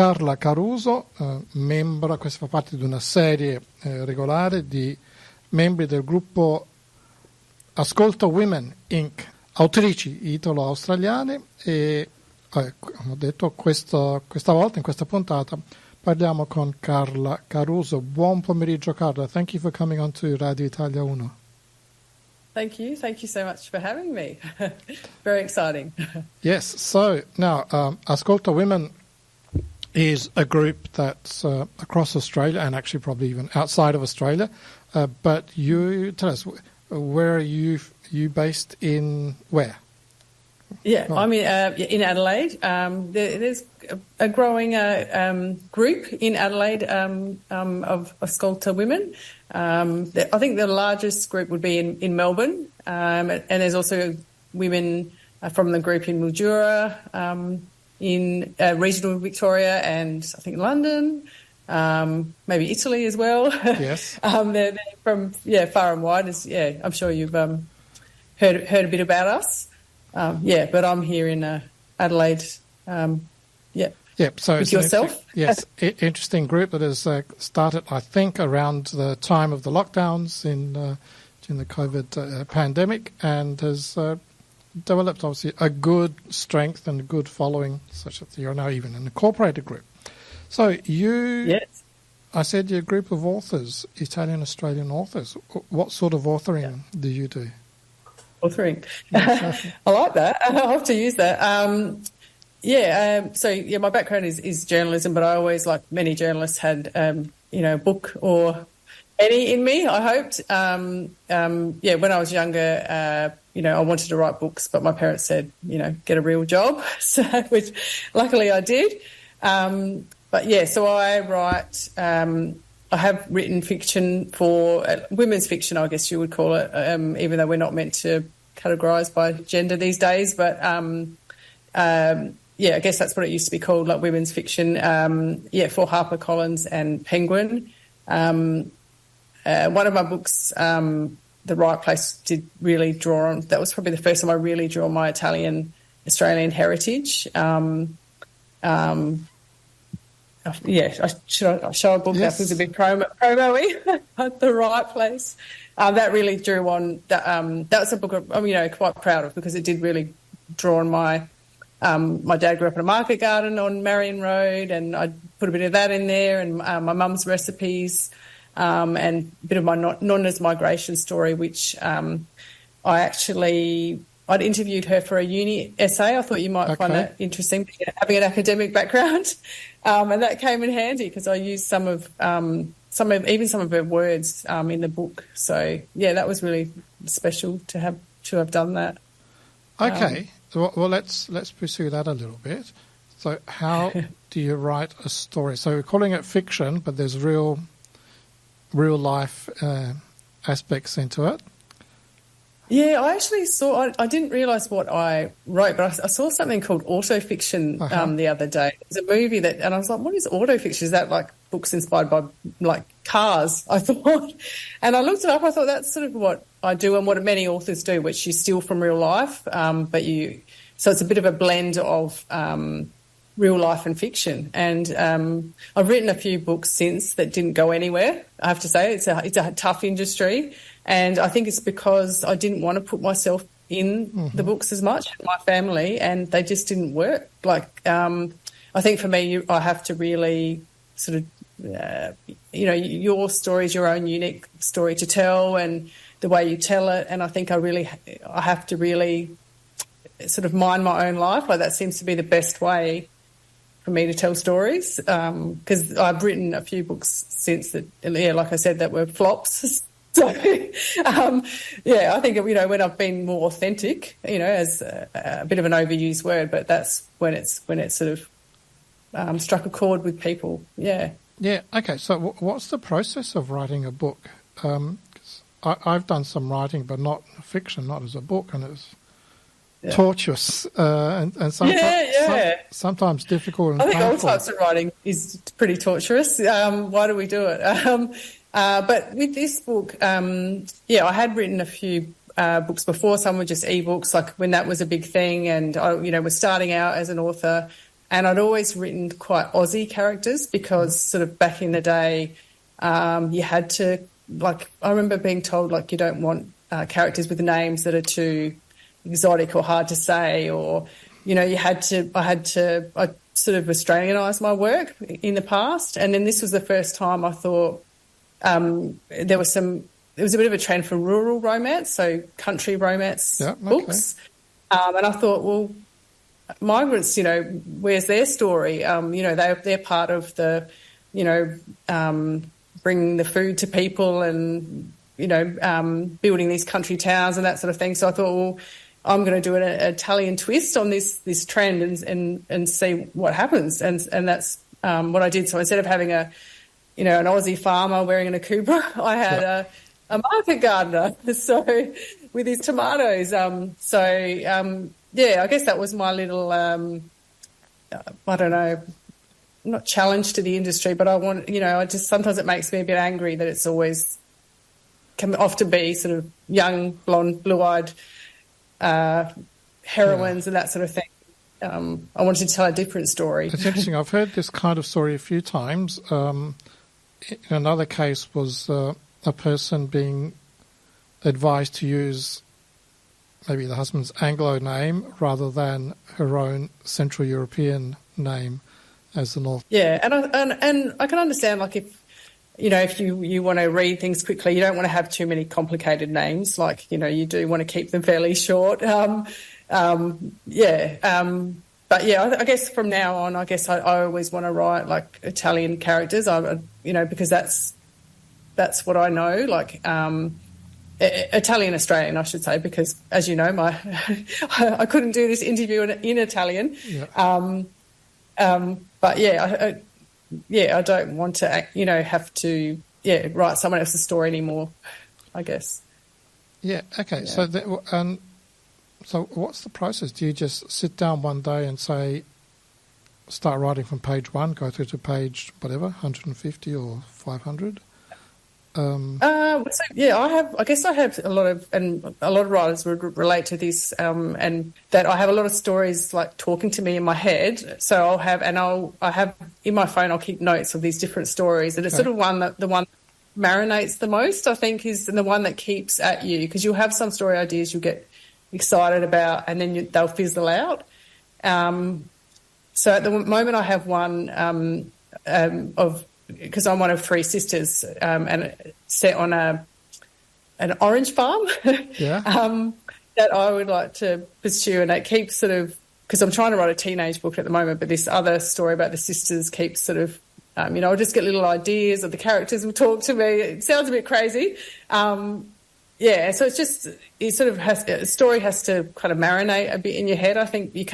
Carla Caruso, questa fa parte di una serie regolare di membri del gruppo Ascolta Women Inc., autrici italo-australiane e come ho detto questa volta, in questa puntata, parliamo con Carla Caruso. Buon pomeriggio Carla, thank you for coming on to Radio Italia 1. Thank you so much for having me. Very exciting. Yes, so now Ascolta Women is a group that's across Australia and actually probably even outside of Australia, but you tell us, where are you based in where? Yeah, I'm in Adelaide. There's a growing group in Adelaide of Ascolta Women. I think the largest group would be in Melbourne, and there's also women from the group in Mildura, in regional Victoria, and I think London, maybe Italy as well. Yes. They're from far and wide. I'm sure you've heard a bit about us. But I'm here in Adelaide. So with yourself. Interesting group that has started, I think, around the time of the lockdowns during the COVID pandemic, and has developed obviously a good strength and a good following, such that you're now even an incorporated group. So I said you're a group of authors, Italian-Australian authors. What sort of authoring do you do? Authoring. I like that. I hope to use that. My background is journalism, but I always, like many journalists, had a book or any in me, I hoped. When I was younger, I wanted to write books, but my parents said, get a real job, which luckily I did. So I write. I have written fiction for women's fiction, I guess you would call it, even though we're not meant to categorise by gender these days. But, I guess that's what it used to be called, like women's fiction, for HarperCollins and Penguin. One of my books, The Right Place, did really draw on, that was probably the first time I really drew on my Italian-Australian heritage. I show a book that was a bit promo-y at The Right Place. That really drew on. That was a book I'm quite proud of, because it did really draw on my dad grew up in a market garden on Marion Road, and I put a bit of that in there, and my mum's recipes, and a bit of my nonna's migration story, which I'd interviewed her for a uni essay. I thought you might find that interesting, having an academic background, and that came in handy because I used some of her words in the book. So that was really special to have done that. Okay, well let's pursue that a little bit. So how do you write a story? So we're calling it fiction, but there's real life aspects into it. Yeah, I actually I didn't realise what I wrote, but I saw something called autofiction the other day. It was a movie and I was like, what is autofiction? Is that like books inspired by like cars, I thought. And I looked it up, I thought that's sort of what I do and what many authors do, which you steal from real life, so it's a bit of a blend of real life and fiction. And I've written a few books since that didn't go anywhere, I have to say. It's a tough industry. And I think it's because I didn't want to put myself in the books as much, my family, and they just didn't work. Like, I think for me, I have to really sort of, your story is your own unique story to tell and the way you tell it. And I think I have to really sort of mind my own life. Like, that seems to be the best way for me to tell stories. Because I've written a few books since that, like I said, that were flops. So, I think, when I've been more authentic, as a bit of an overused word, but that's when it's sort of struck a chord with people. Yeah. Yeah. Okay. So what's the process of writing a book? 'Cause I've done some writing, but not fiction, not as a book, and it's tortuous and sometimes difficult and I think painful. all types of writing is pretty torturous. Why do we do it? But with this book, I had written a few books before. Some were just ebooks, like when that was a big thing, and I, was starting out as an author. and I'd always written quite Aussie characters because sort of back in the day, you had to, like, I remember being told, like, you don't want characters with names that are too exotic or hard to say, or, you know, I sort of Australianised my work in the past. And then this was the first time I thought there was a bit of a trend for rural romance, so country romance books. And I thought, well, migrants, you know, where's their story? You know, they're part of the, you know, bringing the food to people and, you know, building these country towns and that sort of thing. So I thought, well, I'm going to do an Italian twist on this trend and see what happens. And that's what I did. So instead of having an Aussie farmer wearing an akubra, I had a market gardener, so with his tomatoes. I guess that was my little, I don't know, not challenge to the industry, but sometimes it makes me a bit angry that it's always can often be sort of young, blonde, blue-eyed heroines and that sort of thing. I wanted to tell a different story. It's interesting. I've heard this kind of story a few times. Another case was a person being advised to use maybe the husband's Anglo name rather than her own Central European name as the North. Yeah, and I can understand, like, if you want to read things quickly, you don't want to have too many complicated names. Like, you know, you do want to keep them fairly short. But yeah, I guess from now on, I always want to write like Italian characters. Because that's what I know. Like Italian Australian, I should say, because as you know, I couldn't do this interview in Italian. Yeah. But I don't want to have to write someone else's story anymore, I guess. Yeah. Okay. Yeah. So what's the process? Do you just sit down one day and say, start writing from page 1, go through to page whatever, 150 or 500? I have a lot of writers would relate to this, and that I have a lot of stories like talking to me in my head. So I have in my phone, I'll keep notes of these different stories, and it's sort of the one marinates the most, I think, is the one that keeps at you, because you'll have some story ideas you'll get excited about, and then they'll fizzle out. So at the moment, I have one because I'm one of 3 sisters, and set on an orange farm that I would like to pursue, and it keeps sort of, because I'm trying to write a teenage book at the moment, but this other story about the sisters keeps sort of, I'll just get little ideas, or the characters will talk to me. It sounds a bit crazy. So it's just, a story has to kind of marinate a bit in your head. I think you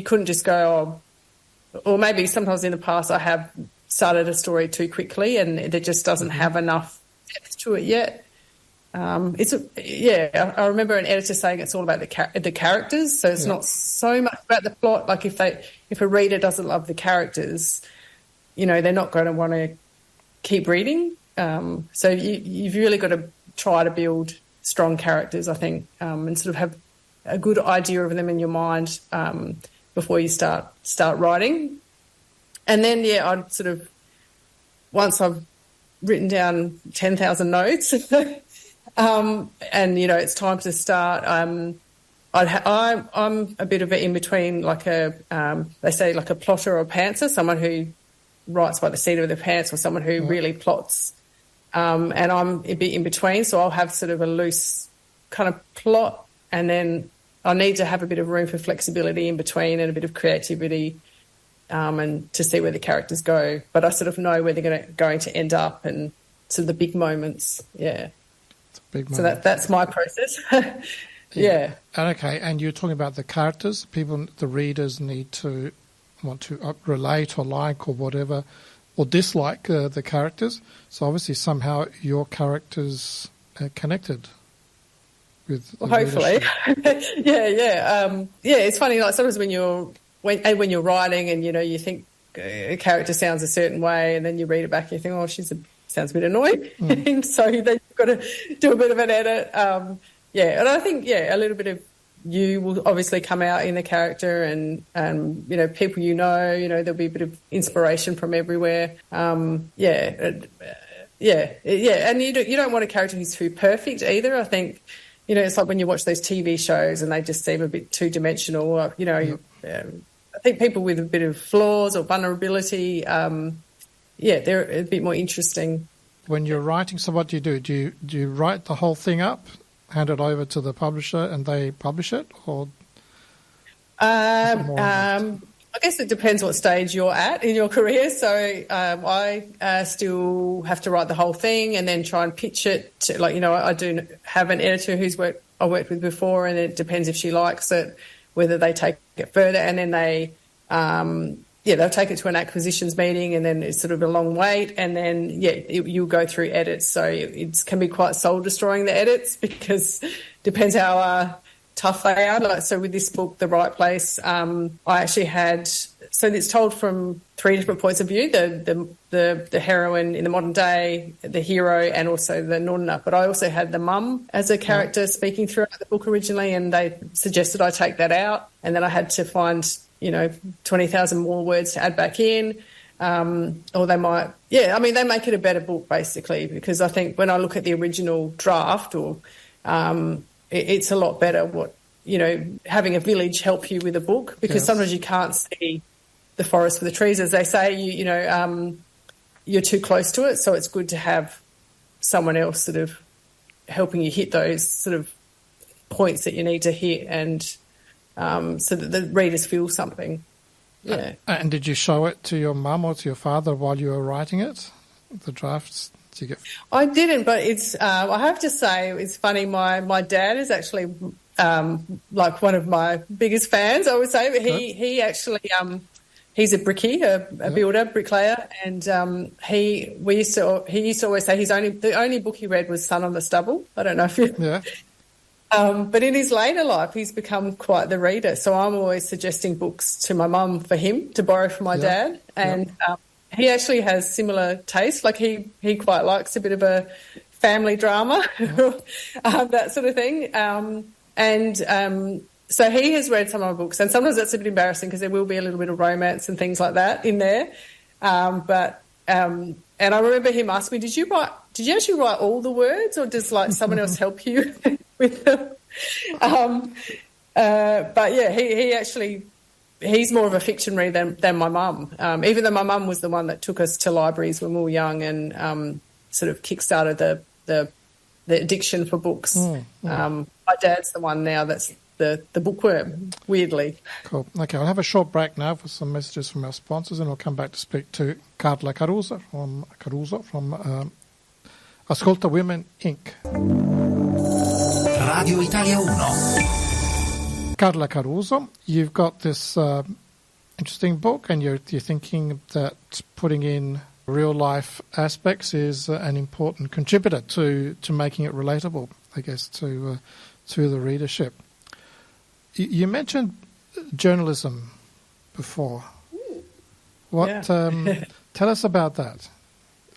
couldn't just go, or maybe sometimes in the past I have started a story too quickly and it just doesn't have enough depth to it yet. I remember an editor saying it's all about the characters, so it's not so much about the plot. Like if a reader doesn't love the characters, they're not going to want to keep reading. So you've really got to try to build strong characters, I think, and sort of have a good idea of them in your mind before you start writing. And then, I'd sort of, once I've written down 10,000 notes and, it's time to start, I'm a bit of an in-between, like they say, like a plotter or a pantser, someone who writes by the seat of their pants, or someone who really plots. And I'm a bit in between, so I'll have sort of a loose kind of plot, and then I need to have a bit of room for flexibility in between and a bit of creativity, and to see where the characters go. But I sort of know where they're going to end up, and sort of the big moments. Yeah. It's a big moment. So that's my process. Yeah. Okay, and you're talking about the characters. The readers need to want to relate or like or whatever, or dislike the characters. So obviously somehow your characters are connected with the hopefully. It's funny, like sometimes when you're writing and you think a character sounds a certain way, and then you read it back and you think, oh, sounds a bit annoying. So then you've got to do a bit of an edit. And I think a little bit of you will obviously come out in the character, and people there'll be a bit of inspiration from everywhere. And you don't want a character who's too perfect either. I think, it's like when you watch those TV shows and they just seem a bit two-dimensional. I think people with a bit of flaws or vulnerability, they're a bit more interesting. When you're writing, so what do you do? Do you write the whole thing up, hand it over to the publisher, and they publish it, or? I guess it depends what stage you're at in your career. So I still have to write the whole thing and then try and pitch it to, I do have an editor I worked with before, and it depends if she likes it, whether they take it further, and then they they'll take it to an acquisitions meeting, and then it's sort of a long wait, and then you'll go through edits. So it can be quite soul destroying, the edits, because depends how tough they are. So with this book, The Right Place, I actually had, so it's told from 3 different points of view: the heroine in the modern day, the hero, and also the nonna. But I also had the mum as a character speaking throughout the book originally, and they suggested I take that out, and then I had to find 20,000 more words to add back in. Or they might, they make it a better book basically, because I think when I look at the original draft, it's a lot better having a village help you with a book, because sometimes you can't see the forest for the trees, as they say. You're too close to it, so it's good to have someone else sort of helping you hit those sort of points that you need to hit, and so that the readers feel something. Yeah. And did you show it to your mum or to your father while you were writing it, the drafts? I didn't, but it's. I have to say, it's funny. My dad is actually one of my biggest fans, I would say. But he actually he's a brickie, a builder, bricklayer, and he used to always say the only book he read was Sun on the Stubble. I don't know if you. Yeah. But in his later life, he's become quite the reader. So I'm always suggesting books to my mum for him to borrow from my dad, and. He actually has similar taste. Like he quite likes a bit of a family drama, that sort of thing. So he has read some of my books, and sometimes that's a bit embarrassing because there will be a little bit of romance and things like that in there. And I remember him asking me, "Did you actually write all the words, or does someone else help you with them?" But yeah, he actually. He's more of a fiction reader than my mum, even though my mum was the one that took us to libraries when we were young and sort of kick-started the addiction for books. My dad's the one now that's the bookworm, weirdly. Cool. Okay, I'll have a short break now for some messages from our sponsors, and we'll come back to speak to Carla Caruso from Ascolta Women, Inc. Radio Italia 1. Carla Caruso, you've got this interesting book, and you're thinking that putting in real-life aspects is an important contributor to making it relatable, I guess, to the readership. You mentioned journalism before. Tell us about that.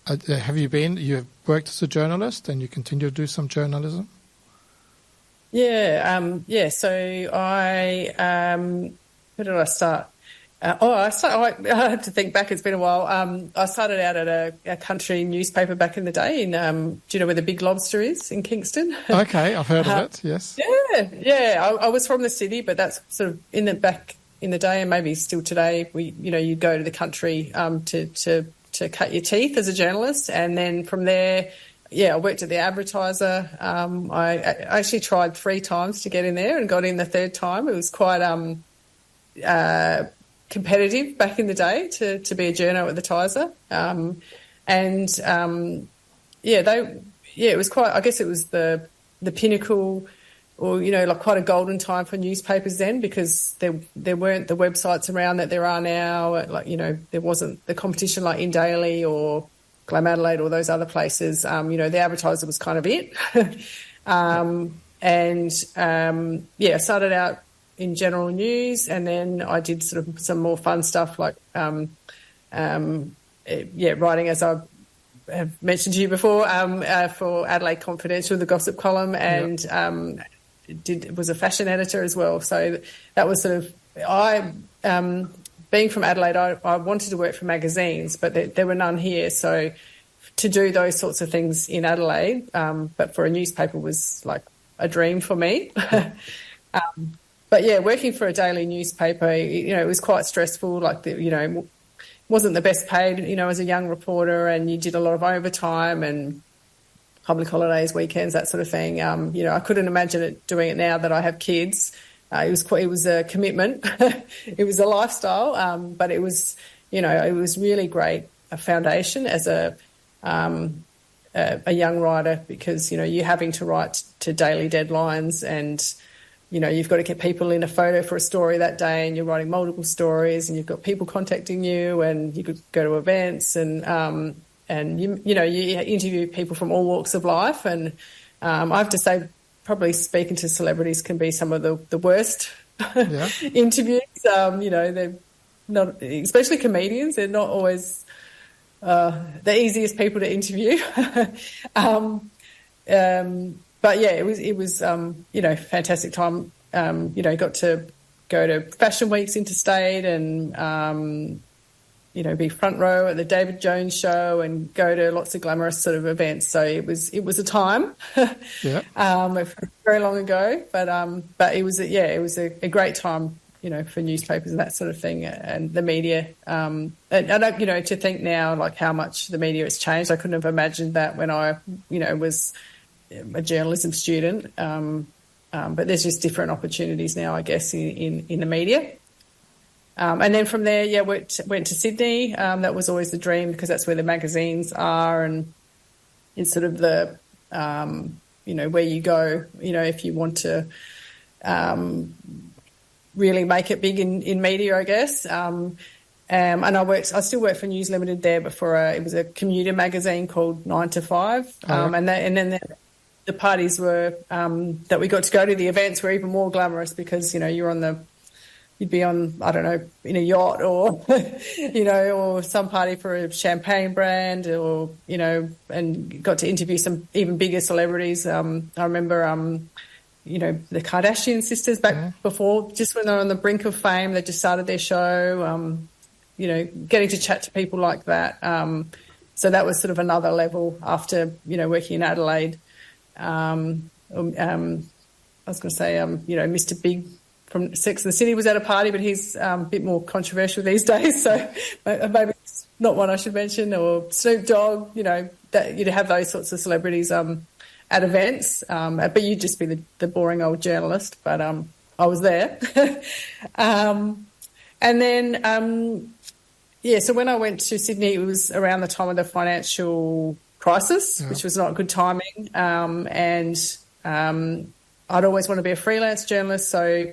You've worked as a journalist, and you continue to do some journalism? Yeah. So where did I start? I have to think back. It's been a while. I started out at a country newspaper back in the day. Do you know where the Big Lobster is in Kingston? Okay, I've heard of it. Yes. Yeah. I was from the city, but that's sort of back in the day, and maybe still today. You'd go to the country to cut your teeth as a journalist, and then from there. Yeah, I worked at the Advertiser. I actually tried 3 times to get in there and got in the 3rd time. It was quite competitive back in the day to be a journo at the Tiser. It was quite. I guess it was the pinnacle, or quite a golden time for newspapers then, because there weren't the websites around that there are now. There wasn't the competition like In Daily or Glam Adelaide or those other places. The Advertiser was kind of it. I started out in general news, and then I did sort of some more fun stuff like, writing, as I have mentioned to you before, for Adelaide Confidential, the gossip column, and was a fashion editor as well. So that was sort of being from Adelaide, I wanted to work for magazines, but there were none here. So to do those sorts of things in Adelaide, but for a newspaper was like a dream for me. But yeah, working for a daily newspaper, it was quite stressful. Like, wasn't the best paid, as a young reporter, and you did a lot of overtime and public holidays, weekends, that sort of thing. I couldn't imagine doing it now that I have kids. It was a commitment. It was a lifestyle, but it was really great, a foundation as a young writer, because, you're having to write to daily deadlines, and, you've got to get people in a photo for a story that day, and you're writing multiple stories, and you've got people contacting you, and you could go to events, and you interview people from all walks of life. And I have to say, probably speaking to celebrities can be some of the worst interviews. They're not, especially comedians, they're not always the easiest people to interview. But yeah, it was fantastic time. Got to go to fashion weeks interstate, and be front row at the David Jones show, and go to lots of glamorous sort of events. So it was a time, very long ago, but it was a great time, for newspapers and that sort of thing, and the media. And to think now, like, how much the media has changed. I couldn't have imagined that when I, was a journalism student. But there's just different opportunities now, I guess, in the media. And then from there, went to Sydney. That was always the dream, because that's where the magazines are, and it's sort of the, where you go, if you want to really make it big in media, I guess. And I still work for News Limited there, but it was a commuter magazine called 9 to 5. And then the parties were, that we got to go to, the events were even more glamorous, because, you'd be on, I don't know, in a yacht, or, or some party for a champagne brand, or, and got to interview some even bigger celebrities. I remember, the Kardashian sisters back before, just when they were on the brink of fame, they just started their show, getting to chat to people like that. So that was sort of another level after, working in Adelaide. I was going to say, Mr. Big from Sex and the City was at a party, but he's a bit more controversial these days, so maybe it's not one I should mention. Or Snoop Dogg, that you'd have those sorts of celebrities at events, but you'd just be the boring old journalist. But I was there. And then, so when I went to Sydney, it was around the time of the financial crisis, which was not good timing. And I'd always want to be a freelance journalist, so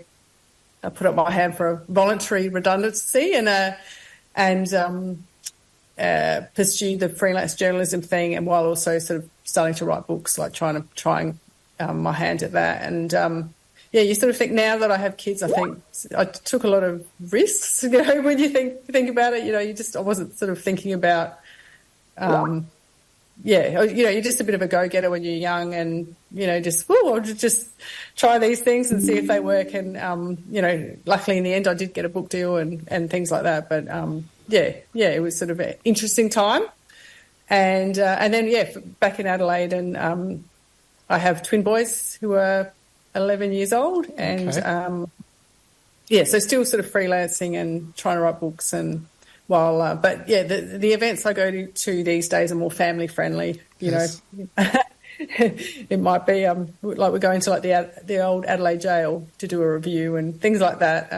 I put up my hand for a voluntary redundancy, and pursued the freelance journalism thing, and while also sort of starting to write books, like trying my hand at that. And you sort of think, now that I have kids, I think I took a lot of risks. When you think about it, I wasn't sort of thinking about. You're just a bit of a go-getter when you're young, and, I'll just try these things and see if they work. And, luckily in the end I did get a book deal and things like that. But, it was sort of an interesting time. And then, back in Adelaide, and I have twin boys who are 11 years old. And, so still sort of freelancing and trying to write books, and the events I go to these days are more family friendly. It might be like we're going to like the old Adelaide jail to do a review and things like that.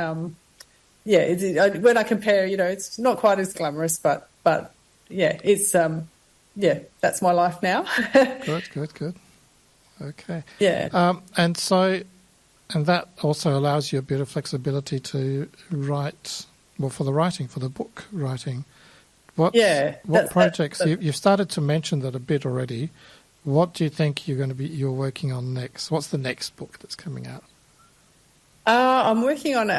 When I compare, it's not quite as glamorous, but it's that's my life now. Good. Okay. Yeah. And that also allows you a bit of flexibility to write. Well, for the book writing, what projects you've started to mention that a bit already. What do you think you're working on next? What's the next book that's coming out? I'm working on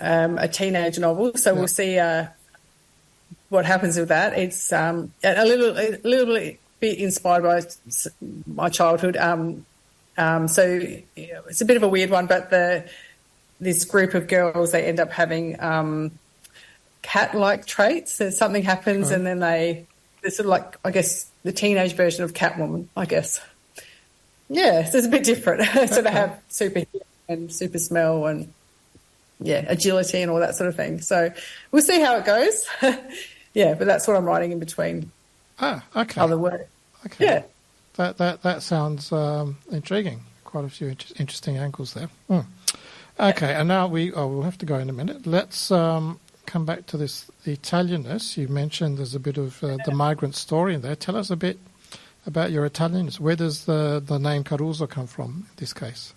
a teenage novel, so we'll see what happens with that. It's a little bit inspired by my childhood. So it's a bit of a weird one, but this group of girls, they end up having cat-like traits. So something happens, and then they're sort of like, I guess, the teenage version of Catwoman, I guess. Yeah, so it's a bit different. So they have super hearing and super smell and, agility and all that sort of thing. So we'll see how it goes. Yeah, but that's what I'm writing in between other work. Okay. Yeah. That sounds intriguing. Quite a few interesting angles there. Okay, and now we'll have to go in a minute. Let's come back to this Italianness. You mentioned there's a bit of the migrant story in there. Tell us a bit about your Italianness. Where does the name Caruso come from in this case?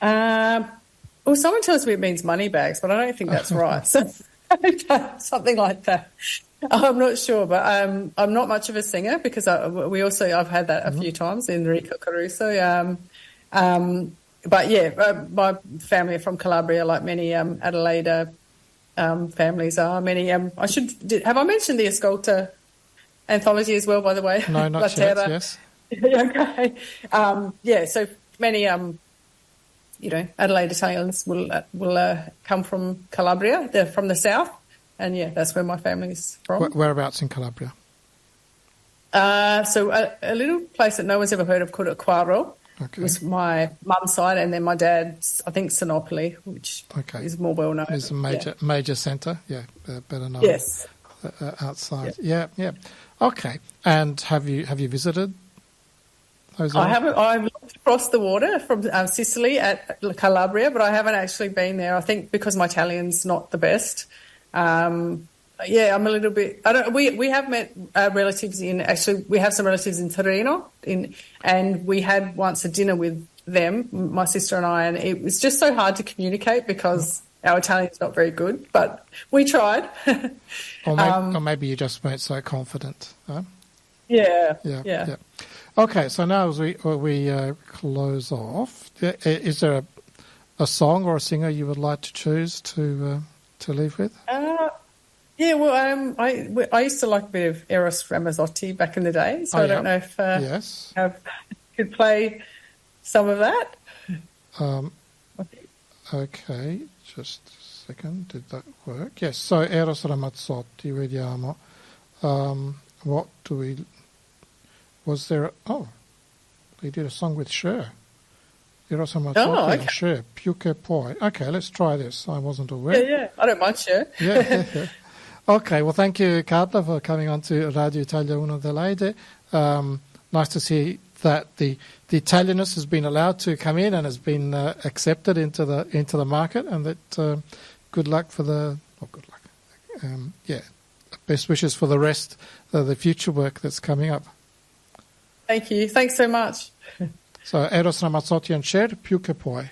Well, someone tells me it means money bags, but I don't think that's right. So something like that. I'm not sure, but I'm not much of a singer because I've had that a few times, Enrico Caruso. But my family are from Calabria, like many Adelaide families are. Many. Have I mentioned the Ascolta anthology as well? By the way, no, not yet. Yes. Okay. So many. Adelaide Italians will come from Calabria. They're from the south, and that's where my family's from. Whereabouts in Calabria? So a little place that no one's ever heard of called Aquaro. Okay. Was my mum's side, and then my dad's, I think, Sinopoli, which is more well known. It's a major centre, better known. Yes. Outside, yeah. Okay, and have you visited those? I haven't. I've looked across the water from Sicily at Calabria, but I haven't actually been there. I think because my Italian's not the best. I'm a little bit. We have met relatives in. Actually, we have some relatives in Torino, and we had once a dinner with them, my sister and I, and it was just so hard to communicate because our Italian's not very good, but we tried. or maybe you just weren't so confident. Huh? Yeah. Okay, so now as we close off, is there a song or a singer you would like to choose to leave with? I used to like a bit of Eros Ramazzotti back in the day, so I don't know if I could play some of that. Okay, just a second. Did that work? Yes, so Eros Ramazzotti, vediamo. What do we... Was there... they did a song with Cher. Eros Ramazzotti and Cher, Più che puoi. Okay, let's try this. I wasn't aware. Yeah, I don't mind Cher. Yeah. Okay, well, thank you, Carla, for coming on to Radio Italia Uno dell'Aide. Nice to see that the Italianness has been allowed to come in and has been accepted into the market, and that good luck for best wishes for the rest of the future work that's coming up. Thank you. Thanks so much. So, Eros Ramazzotti and Cher, Più che puoi.